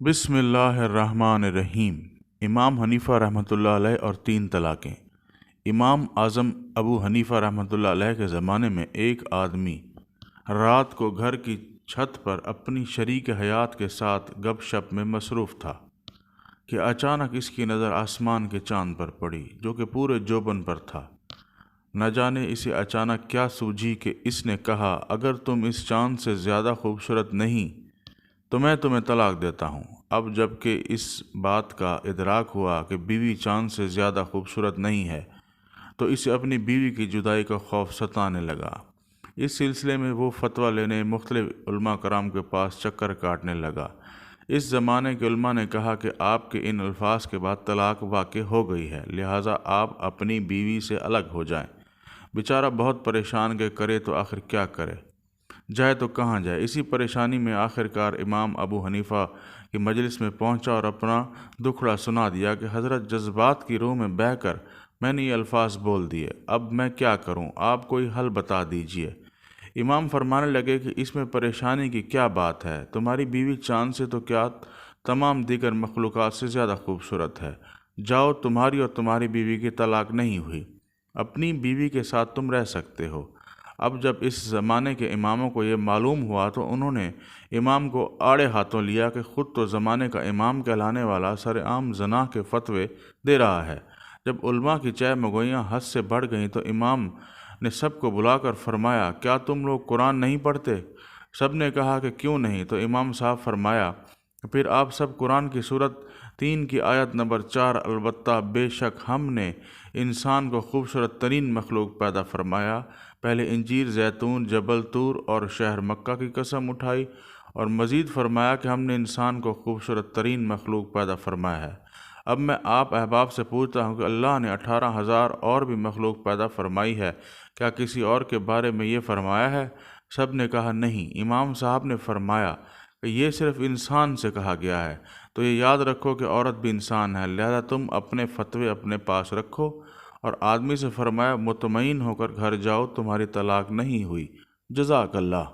بسم اللہ الرحمن الرحیم۔ امام حنیفہ رحمۃ اللہ علیہ اور 3 طلاقیں۔ امام اعظم ابو حنیفہ رحمۃ اللہ علیہ کے زمانے میں ایک آدمی رات کو گھر کی چھت پر اپنی شریک حیات کے ساتھ گپ شپ میں مصروف تھا کہ اچانک اس کی نظر آسمان کے چاند پر پڑی جو کہ پورے جوبن پر تھا۔ نہ جانے اسے اچانک کیا سوجھی کہ اس نے کہا، اگر تم اس چاند سے زیادہ خوبصورت نہیں تو میں تمہیں طلاق دیتا ہوں۔ اب جب کہ اس بات کا ادراک ہوا کہ بیوی چاند سے زیادہ خوبصورت نہیں ہے تو اسے اپنی بیوی کی جدائی کا خوف ستانے لگا۔ اس سلسلے میں وہ فتویٰ لینے مختلف علماء کرام کے پاس چکر کاٹنے لگا۔ اس زمانے کے علماء نے کہا کہ آپ کے ان الفاظ کے بعد طلاق واقع ہو گئی ہے، لہٰذا آپ اپنی بیوی سے الگ ہو جائیں۔ بیچارہ بہت پریشان کہ کرے تو آخر کیا کرے، جائے تو کہاں جائے۔ اسی پریشانی میں آخرکار امام ابو حنیفہ کی مجلس میں پہنچا اور اپنا دکھڑا سنا دیا کہ حضرت، جذبات کی روح میں بہہ کر میں نے یہ الفاظ بول دیے، اب میں کیا کروں، آپ کوئی حل بتا دیجئے۔ امام فرمانے لگے کہ اس میں پریشانی کی کیا بات ہے، تمہاری بیوی چاند سے تو کیا تمام دیگر مخلوقات سے زیادہ خوبصورت ہے۔ جاؤ، تمہاری اور تمہاری بیوی کی طلاق نہیں ہوئی، اپنی بیوی کے ساتھ تم رہ سکتے ہو۔ اب جب اس زمانے کے اماموں کو یہ معلوم ہوا تو انہوں نے امام کو آڑے ہاتھوں لیا کہ خود تو زمانے کا امام کہلانے والا سرعام زنا کے فتوے دے رہا ہے۔ جب علماء کی چہ مگوئیاں حد سے بڑھ گئیں تو امام نے سب کو بلا کر فرمایا، کیا تم لوگ قرآن نہیں پڑھتے؟ سب نے کہا کہ کیوں نہیں؟ تو امام صاحب فرمایا، پھر آپ سب قرآن کی سورت 3 کی آیت نمبر 4، البتہ بے شک ہم نے انسان کو خوبصورت ترین مخلوق پیدا فرمایا، پہلے انجیر، زیتون، جبل طور اور شہر مکہ کی قسم اٹھائی، اور مزید فرمایا کہ ہم نے انسان کو خوبصورت ترین مخلوق پیدا فرمایا ہے۔ اب میں آپ احباب سے پوچھتا ہوں کہ اللہ نے 18,000 اور بھی مخلوق پیدا فرمائی ہے، کیا کسی اور کے بارے میں یہ فرمایا ہے؟ سب نے کہا نہیں۔ امام صاحب نے فرمایا کہ یہ صرف انسان سے کہا گیا ہے، تو یہ یاد رکھو کہ عورت بھی انسان ہے، لہذا تم اپنے فتوے اپنے پاس رکھو۔ اور آدمی سے فرمایا، مطمئن ہو کر گھر جاؤ، تمہاری طلاق نہیں ہوئی۔ جزاک اللہ۔